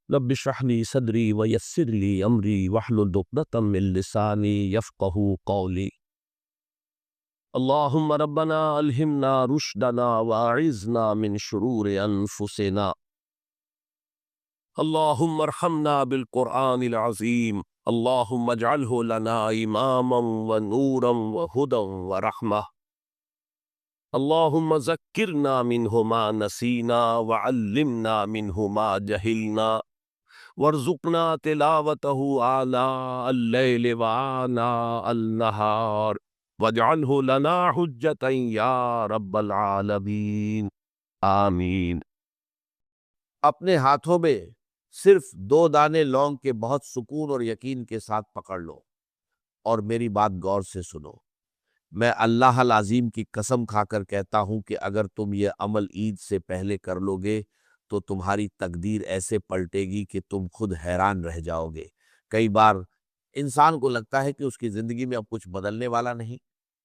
رب اشرح لي صدري ويسر لي امري واحلل عقدة من لساني يفقهوا قولي. اللهم ربنا الهمنا رشدنا واعذنا من شرور انفسنا. اللهم ارحمنا بالقرآن العظيم. اللهم اجعله لنا اماما ونورا وهدى ورحمة. اللهم ذكرنا منه ما نسينا وعلمنا منه ما جهلنا وارزقنا تلاوته آناء الليل وآناء النهار واجعله لنا حجة يا رب العالمین آمین۔ اپنے ہاتھوں میں صرف 2 دانے لونگ کے بہت سکون اور یقین کے ساتھ پکڑ لو اور میری بات غور سے سنو۔ میں اللہ العظیم کی قسم کھا کر کہتا ہوں کہ اگر تم یہ عمل عید سے پہلے کر لو گے تو تمہاری تقدیر ایسے پلٹے گی کہ تم خود حیران رہ جاؤ گے۔ کئی بار انسان کو لگتا ہے کہ اس کی زندگی میں اب کچھ بدلنے والا نہیں،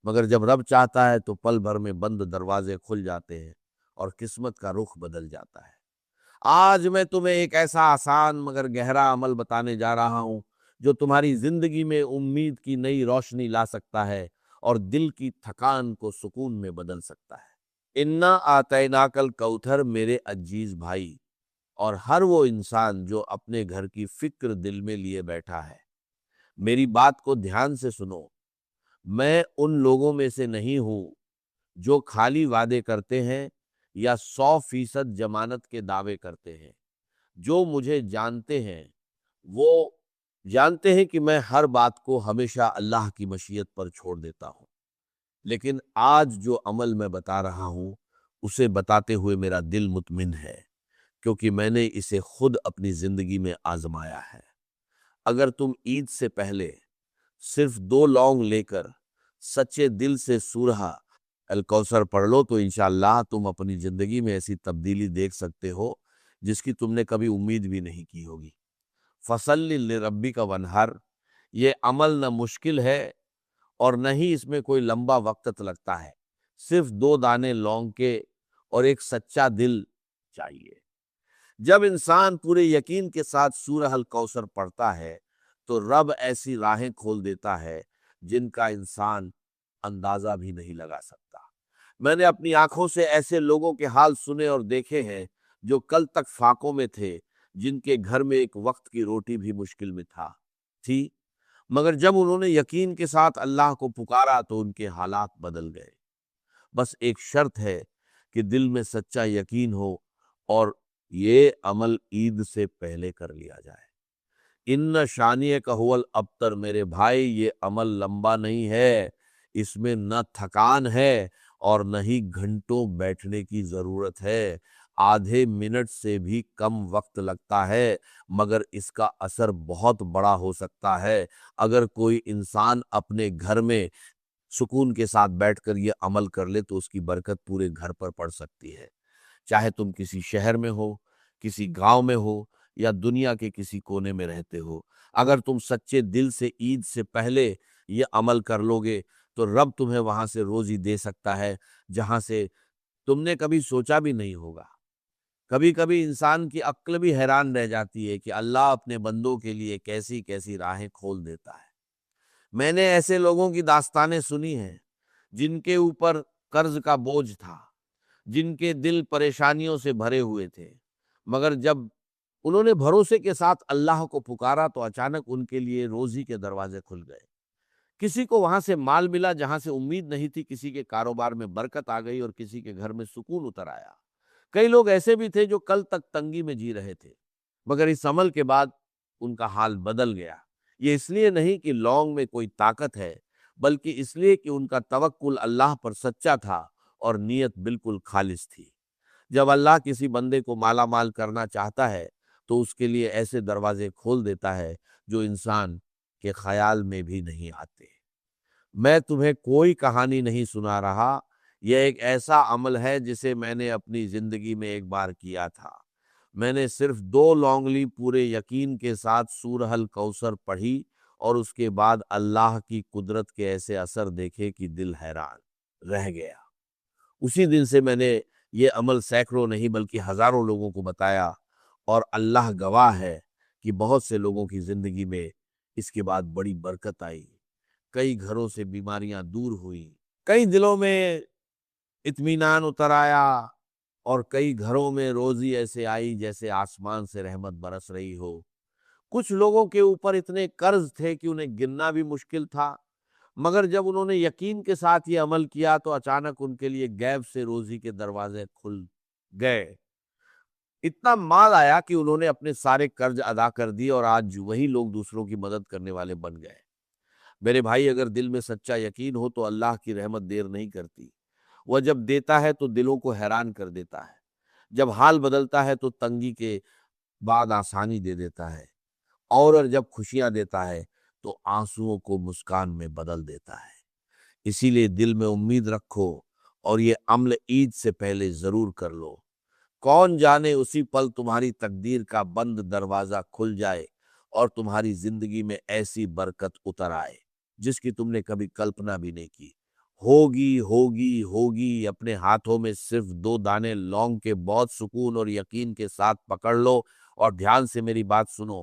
مگر جب رب چاہتا ہے تو پل بھر میں بند دروازے کھل جاتے ہیں اور قسمت کا رخ بدل جاتا ہے۔ آج میں تمہیں ایک ایسا آسان مگر گہرا عمل بتانے جا رہا ہوں جو تمہاری زندگی میں امید کی نئی روشنی لا سکتا ہے اور دل کی تھکان کو سکون میں بدل سکتا ہے۔ انا آتیناک الکوثر میرے عزیز بھائی اور ہر وہ انسان جو اپنے گھر کی فکر دل میں لیے بیٹھا ہے، میری بات کو دھیان سے سنو۔ میں ان لوگوں میں سے نہیں ہوں جو خالی وعدے کرتے ہیں یا 100% ضمانت کے دعوے کرتے ہیں۔ جو مجھے جانتے ہیں وہ جانتے ہیں کہ میں ہر بات کو ہمیشہ اللہ کی مشیت پر چھوڑ دیتا ہوں، لیکن آج جو عمل میں بتا رہا ہوں اسے بتاتے ہوئے میرا دل مطمئن ہے، کیونکہ میں نے اسے خود اپنی زندگی میں آزمایا ہے۔ اگر تم عید سے پہلے صرف 2 لونگ لے کر سچے دل سے سورہ الکوثر پڑھ لو تو انشاءاللہ تم اپنی زندگی میں ایسی تبدیلی دیکھ سکتے ہو جس کی تم نے کبھی امید بھی نہیں کی ہوگی۔ فصلی لربک وانحر، یہ عمل نہ مشکل ہے اور نہ ہی اس میں کوئی لمبا وقت لگتا ہے، صرف 2 دانے لونگ کے اور ایک سچا دل چاہیے۔ جب انسان پورے یقین کے ساتھ سورہ الکوثر پڑھتا ہے تو رب ایسی راہیں کھول دیتا ہے جن کا انسان اندازہ بھی نہیں لگا سکتا۔ میں نے اپنی آنکھوں سے ایسے لوگوں کے حال سنے اور دیکھے ہیں جو کل تک فاقوں میں تھے، جن کے گھر میں ایک وقت کی روٹی بھی مشکل میں تھی، مگر جب انہوں نے یقین کے ساتھ اللہ کو پکارا تو ان کے حالات بدل گئے۔ بس ایک شرط ہے کہ دل میں سچا یقین ہو اور یہ عمل عید سے پہلے کر لیا جائے۔ ان شانیہ کا هو الابتر، میرے بھائی یہ عمل لمبا نہیں ہے، اس میں نہ تھکان ہے اور نہ ہی گھنٹوں بیٹھنے کی ضرورت ہے۔ آدھے منٹ سے بھی کم وقت لگتا ہے مگر اس کا اثر بہت بڑا ہو سکتا ہے۔ اگر کوئی انسان اپنے گھر میں سکون کے ساتھ بیٹھ کر یہ عمل کر لے تو اس کی برکت پورے گھر پر پڑ سکتی ہے، چاہے تم کسی شہر میں ہو، کسی گاؤں میں ہو یا دنیا کے کسی کونے میں رہتے ہو۔ اگر تم سچے دل سے عید سے پہلے یہ عمل کر لو گے تو رب تمہیں وہاں سے روزی دے سکتا ہے جہاں سے تم نے کبھی سوچا بھی نہیں ہوگا۔ کبھی کبھی انسان کی عقل بھی حیران رہ جاتی ہے کہ اللہ اپنے بندوں کے لیے کیسی کیسی راہیں کھول دیتا ہے۔ میں نے ایسے لوگوں کی داستانیں سنی ہیں جن کے اوپر قرض کا بوجھ تھا، جن کے دل پریشانیوں سے بھرے ہوئے تھے، مگر جب انہوں نے بھروسے کے ساتھ اللہ کو پکارا تو اچانک ان کے لیے روزی کے دروازے کھل گئے۔ کسی کو وہاں سے مال ملا جہاں سے امید نہیں تھی، کسی کے کاروبار میں برکت آ گئی اور کسی کے گھر میں سکون اتر آیا۔ کئی لوگ ایسے بھی تھے جو کل تک تنگی میں جی رہے تھے، مگر اس عمل کے بعد ان کا حال بدل گیا۔ یہ اس لیے نہیں کہ لونگ میں کوئی طاقت ہے، بلکہ اس لیے کہ ان کا توکل اللہ پر سچا تھا اور نیت بالکل خالص تھی۔ جب اللہ کسی بندے کو مالا مال کرنا چاہتا ہے تو اس کے لیے ایسے دروازے کھول دیتا ہے جو انسان کے خیال میں بھی نہیں آتے۔ میں تمہیں کوئی کہانی نہیں سنا رہا، یہ ایک ایسا عمل ہے جسے میں نے اپنی زندگی میں ایک بار کیا تھا۔ میں نے صرف 2 لونگ لی، پورے یقین کے ساتھ سورہ الکوثر پڑھی اور اس کے بعد اللہ کی قدرت کے ایسے اثر دیکھے کہ دل حیران رہ گیا۔ اسی دن سے میں نے یہ عمل سینکڑوں نہیں بلکہ ہزاروں لوگوں کو بتایا اور اللہ گواہ ہے کہ بہت سے لوگوں کی زندگی میں اس کے بعد بڑی برکت آئی، کئی گھروں سے بیماریاں دور ہوئیں، کئی دلوں میں اطمینان اتر آیا، اور کئی گھروں میں روزی ایسے آئی جیسے آسمان سے رحمت برس رہی ہو۔ کچھ لوگوں کے اوپر اتنے قرض تھے کہ انہیں گننا بھی مشکل تھا، مگر جب انہوں نے یقین کے ساتھ یہ عمل کیا تو اچانک ان کے لیے غیب سے روزی کے دروازے کھل گئے۔ اتنا مال آیا کہ انہوں نے اپنے سارے قرض ادا کر دیے، اور آج وہی لوگ دوسروں کی مدد کرنے والے بن گئے۔ میرے بھائی، اگر دل میں سچا یقین ہو تو اللہ کی رحمت دیر نہیں کرتی۔ وہ جب دیتا ہے تو دلوں کو حیران کر دیتا ہے، جب حال بدلتا ہے تو تنگی کے بعد آسانی دے دیتا ہے، اور جب خوشیاں دیتا ہے تو آنسوؤں کو مسکان میں بدل دیتا ہے۔ اسی لیے دل میں امید رکھو، اور یہ عمل عید سے پہلے ضرور کر لو۔ کون جانے اسی پل تمہاری تقدیر کا بند دروازہ کھل جائے اور تمہاری زندگی میں ایسی برکت اتر آئے جس کی تم نے کبھی کلپنا بھی نہیں کی۔ ہوگی ہوگی ہوگی، اپنے ہاتھوں میں صرف 2 دانے لونگ کے بہت سکون اور یقین کے ساتھ پکڑ لو، اور دھیان سے میری بات سنو۔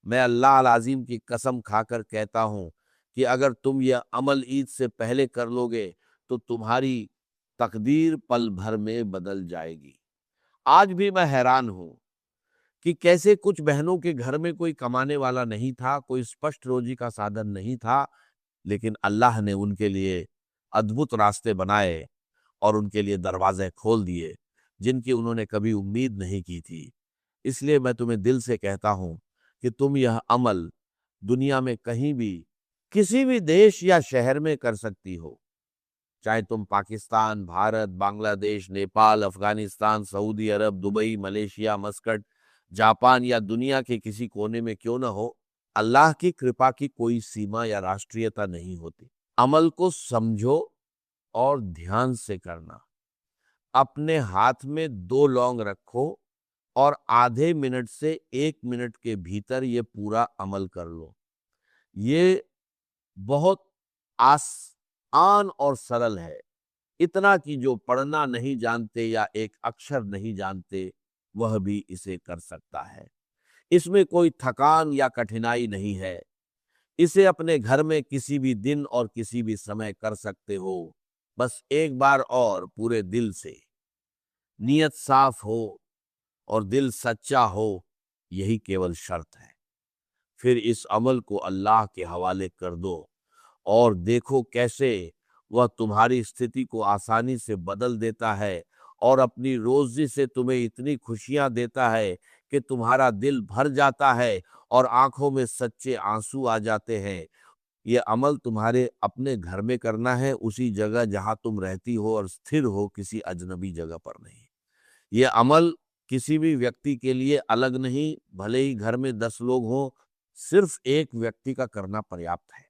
میں اللہ العظیم کی قسم کھا کر کہتا ہوں کہ اگر تم یہ عمل عید سے پہلے کر لو گے تو تمہاری تقدیر پل بھر میں بدل جائے گی۔ آج بھی میں حیران ہوں کہ کیسے کچھ بہنوں کے گھر میں کوئی کمانے والا نہیں تھا، کوئی اسپشٹ روزی کا سادھن نہیں تھا، لیکن اللہ نے ان کے لیے ادبھت راستے بنائے اور ان کے لیے دروازے کھول دیے جن کی انہوں نے کبھی امید نہیں کی تھی۔ اس لیے میں تمہیں دل سے کہتا ہوں کہ تم یہ عمل دنیا میں کہیں بھی، کسی بھی دیش یا شہر میں کر سکتی ہو، چاہے تم پاکستان، بھارت، بنگلہ دیش، نیپال، افغانستان، سعودی عرب، دبئی، ملیشیا، مسکٹ، جاپان یا دنیا کے کسی کونے میں کیوں نہ ہو۔ اللہ کی کرپا کی کوئی سیما یا راشٹریتا نہیں ہوتی۔ عمل کو سمجھو اور دھیان سے کرنا۔ اپنے ہاتھ میں 2 لونگ رکھو اور آدھے منٹ سے 1 منٹ کے بھیتر یہ پورا عمل کر لو۔ یہ بہت آسان اور سرل ہے، اتنا کہ جو پڑھنا نہیں جانتے یا ایک اکشر نہیں جانتے وہ بھی اسے کر سکتا ہے۔ اس میں کوئی تھکان یا کٹھنائی نہیں ہے۔ اسے اپنے گھر میں کسی بھی دن اور کسی بھی سمے کر سکتے ہو، بس ایک بار اور پورے دل سے، نیت صاف ہو اور دل سچا ہو، یہی کیول شرط ہے۔ پھر اس عمل کو اللہ کے حوالے کر دو اور دیکھو کیسے وہ تمہاری استھتی کو آسانی سے بدل دیتا ہے، اور اپنی روزی سے تمہیں اتنی خوشیاں دیتا ہے کہ تمہارا دل بھر جاتا ہے اور آنکھوں میں سچے آنسو آ جاتے ہیں۔ یہ عمل تمہارے اپنے گھر میں کرنا ہے، اسی جگہ جہاں تم رہتی ہو اور استھر ہو، کسی اجنبی جگہ پر نہیں۔ یہ عمل کسی بھی ویکتی کے لیے الگ نہیں، بھلے ہی گھر میں 10 لوگ ہوں، صرف ایک ویکتی کا کرنا پریاپت ہے۔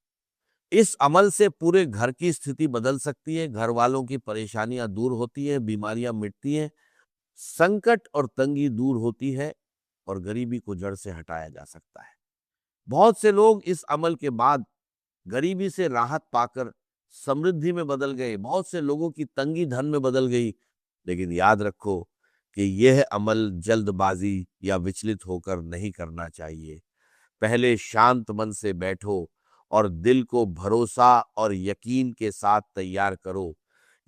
اس عمل سے پورے گھر کی استھتی بدل سکتی ہے، گھر والوں کی پریشانیاں دور ہوتی ہیں، بیماریاں مٹتی ہیں، سنکٹ اور تنگی دور ہوتی ہے، اور غریبی کو جڑ سے ہٹایا جا سکتا ہے۔ بہت سے لوگ اس عمل کے بعد غریبی سے راحت پا کر سمردھی میں بدل گئے، بہت سے لوگوں کی تنگی دھن میں بدل گئی، لیکن یاد رکھو کہ یہ عمل جلد بازی یا وچلت ہو کر نہیں کرنا چاہیے۔ پہلے شانت من سے بیٹھو اور دل کو بھروسہ اور یقین کے ساتھ تیار کرو۔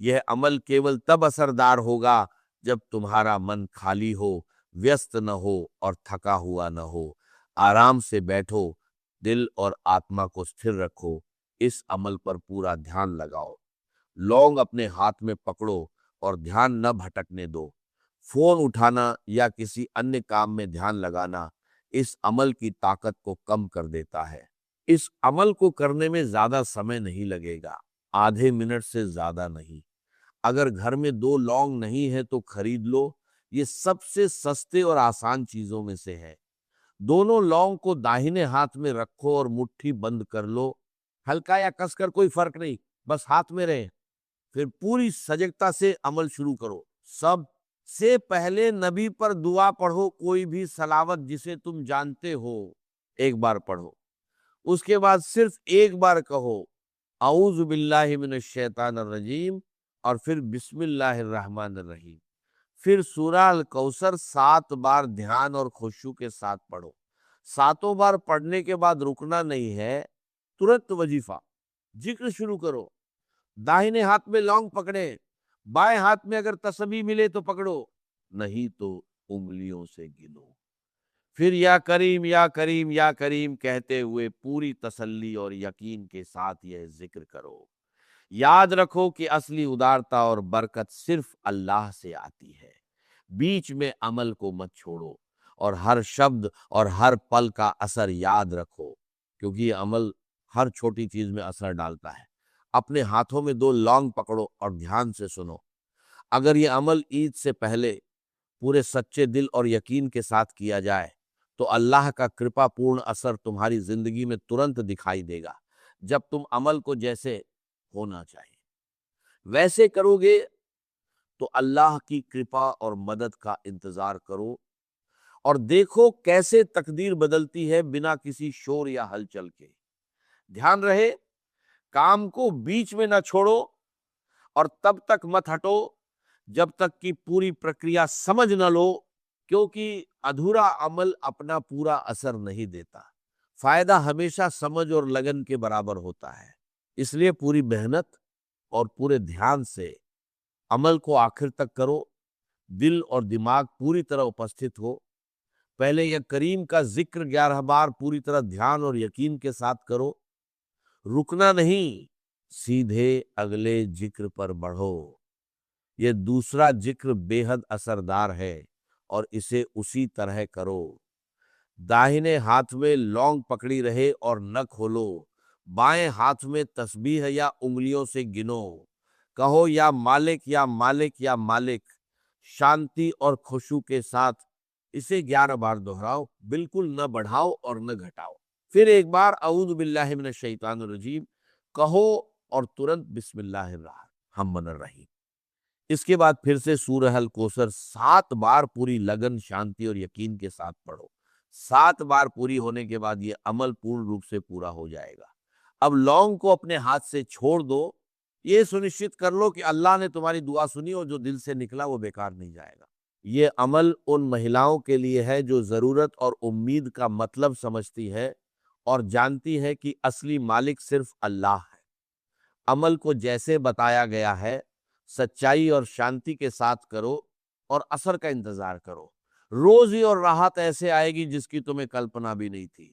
یہ عمل کیول تب اثردار ہوگا جب تمہارا من خالی ہو، ویست نہ ہو اور تھکا ہوا نہ ہو۔ آرام سے بیٹھو، دل اور آتما کو استھر رکھو، اس عمل پر پورا دھیان لگاؤ۔ لونگ اپنے ہاتھ میں پکڑو اور دھیان نہ بھٹکنے دو۔ فون اٹھانا یا کسی انیہ کام میں دھیان لگانا اس عمل کی طاقت کو کم کر دیتا ہے۔ اس عمل کو کرنے میں زیادہ سمے نہیں لگے گا، آدھے منٹ سے زیادہ نہیں۔ اگر گھر میں 2 لونگ نہیں ہے تو خرید لو، یہ سب سے سستے اور آسان چیزوں میں سے ہے۔ دونوں لونگ کو داہنے ہاتھ میں رکھو اور مٹھی بند کر لو، ہلکا یا کس کر کوئی فرق نہیں، بس ہاتھ میں رہے۔ پھر پوری سجگتا سے عمل شروع کرو۔ سب سے پہلے نبی پر دعا پڑھو، کوئی بھی صلوات جسے تم جانتے ہو ایک بار پڑھو۔ اس کے بعد صرف ایک بار کہو اعوذ باللہ من الشیطان الرجیم، اور پھر بسم اللہ الرحمن الرحیم۔ پھر سورہ الکوثر 7 بار دھیان اور خشوع کے ساتھ پڑھو۔ 7 بار پڑھنے کے بعد رکنا نہیں ہے، ترنت وظیفہ ذکر شروع کرو۔ داہنے ہاتھ میں لونگ پکڑے، بائیں ہاتھ میں اگر تسبیح ملے تو پکڑو، نہیں تو انگلیوں سے گنو۔ پھر یا کریم یا کریم یا کریم کہتے ہوئے پوری تسلی اور یقین کے ساتھ یہ ذکر کرو۔ یاد رکھو کہ اصلی ادارتا اور برکت صرف اللہ سے آتی ہے۔ بیچ میں عمل کو مت چھوڑو اور ہر شبد اور ہر پل کا اثر یاد رکھو، کیونکہ یہ عمل ہر چھوٹی چیز میں اثر ڈالتا ہے۔ اپنے ہاتھوں میں 2 لونگ پکڑو اور دھیان سے سنو۔ اگر یہ عمل عید سے پہلے پورے سچے دل اور یقین کے ساتھ کیا جائے تو اللہ کا کرپا پورن اثر تمہاری زندگی میں ترنت دکھائی دے گا۔ جب تم عمل کو جیسے ہونا چاہیے ویسے کرو گے تو اللہ کی کرپا اور مدد کا انتظار کرو اور دیکھو کیسے تقدیر بدلتی ہے بنا کسی شور یا ہلچل کے۔ دھیان رہے کام کو بیچ میں نہ چھوڑو اور تب تک مت ہٹو جب تک کہ پوری پرکریا سمجھ نہ لو، کیونکہ ادھورا عمل اپنا پورا اثر نہیں دیتا۔ فائدہ ہمیشہ سمجھ اور لگن کے برابر ہوتا ہے، اس لیے پوری محنت اور پورے دھیان سے عمل کو آخر تک کرو۔ دل اور دماغ پوری طرح اپستھت ہو۔ پہلے یہ کریم کا ذکر 11 بار پوری طرح دھیان اور یقین کے ساتھ کرو، رکنا نہیں، سیدھے اگلے ذکر پر بڑھو۔ یہ دوسرا ذکر بے حد اثردار ہے اور اسے اسی طرح کرو۔ داہنے ہاتھ میں لونگ پکڑی رہے اور نہ کھولو، بائیں ہاتھ میں تسبیح یا انگلیوں سے گنو، کہو یا مالک یا مالک یا مالک، شانتی اور خشوع کے ساتھ اسے 11 بار دہراؤ، بالکل نہ بڑھاؤ اور نہ گھٹاؤ۔ پھر ایک بار اعوذ باللہ من الشیطان الرجیم کہو اور ترنت بسم اللہ الرحمن الرحیم۔ اس کے بعد پھر سے سورہ الکوثر 7 بار پوری لگن، شانتی اور یقین کے ساتھ پڑھو۔ 7 بار پوری ہونے کے بعد یہ عمل پورن روپ سے پورا ہو جائے گا۔ اب لونگ کو اپنے ہاتھ سے چھوڑ دو، یہ سنشچت کر لو کہ اللہ نے تمہاری دعا سنی اور جو دل سے نکلا وہ بیکار نہیں جائے گا۔ یہ عمل ان مہیلاؤں کے لیے ہے جو ضرورت اور امید کا مطلب سمجھتی ہے اور جانتی ہے کہ اصلی مالک صرف اللہ ہے۔ عمل کو جیسے بتایا گیا ہے سچائی اور شانتی کے ساتھ کرو اور اثر کا انتظار کرو۔ روزی اور راحت ایسے آئے گی جس کی تمہیں کلپنا بھی نہیں تھی۔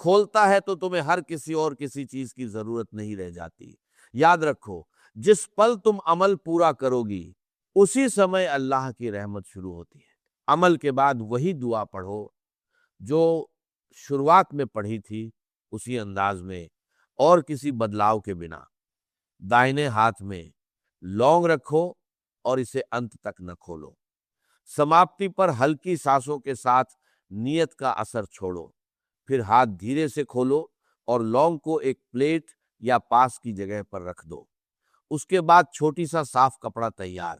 کھولتا ہے تو تمہیں ہر کسی اور کسی چیز کی ضرورت نہیں رہ جاتی۔ یاد رکھو جس پل تم عمل پورا کرو گی اسی سمے اللہ کی رحمت شروع ہوتی ہے۔ عمل کے بعد وہی دعا پڑھو جو شروعات میں پڑھی تھی، اسی انداز میں اور کسی بدلاؤ کے بنا۔ دائنے ہاتھ میں لونگ رکھو اور اسے انت تک نہ کھولو۔ سماپتی پر ہلکی سانسوں کے ساتھ نیت کا اثر چھوڑو، پھر ہاتھ دھیرے سے کھولو اور لونگ کو ایک پلیٹ یا پاس کی جگہ پر رکھ دو۔ اس کے بعد چھوٹی سا صاف کپڑا تیار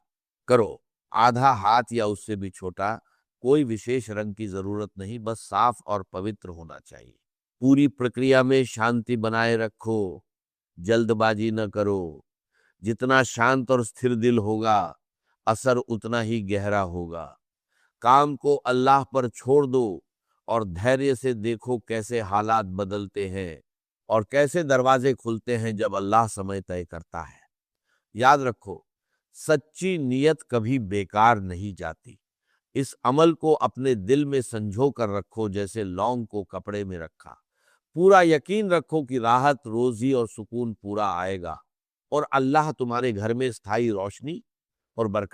کرو، آدھا ہاتھ یا اس سے بھی چھوٹا، کوئی وشیش رنگ کی ضرورت نہیں، بس صاف اور پوتر ہونا چاہیے۔ پوری پرکریا میں شانتی بنائے رکھو، جلد بازی نہ کرو۔ جتنا شانت اور ستھر دل ہوگا اثر اتنا ہی گہرا ہوگا۔ کام کو اللہ پر چھوڑ دو اور دھیرے سے دیکھو کیسے حالات بدلتے ہیں اور کیسے دروازے کھلتے ہیں جب اللہ سمے طے کرتا ہے۔ یاد رکھو سچی نیت کبھی بیکار نہیں جاتی۔ اس عمل کو اپنے دل میں سنجو کر رکھو جیسے لونگ کو کپڑے میں رکھا۔ پورا یقین رکھو کہ راحت، روزی اور سکون پورا آئے گا اور اللہ تمہارے گھر میں استھائی روشنی اور برکت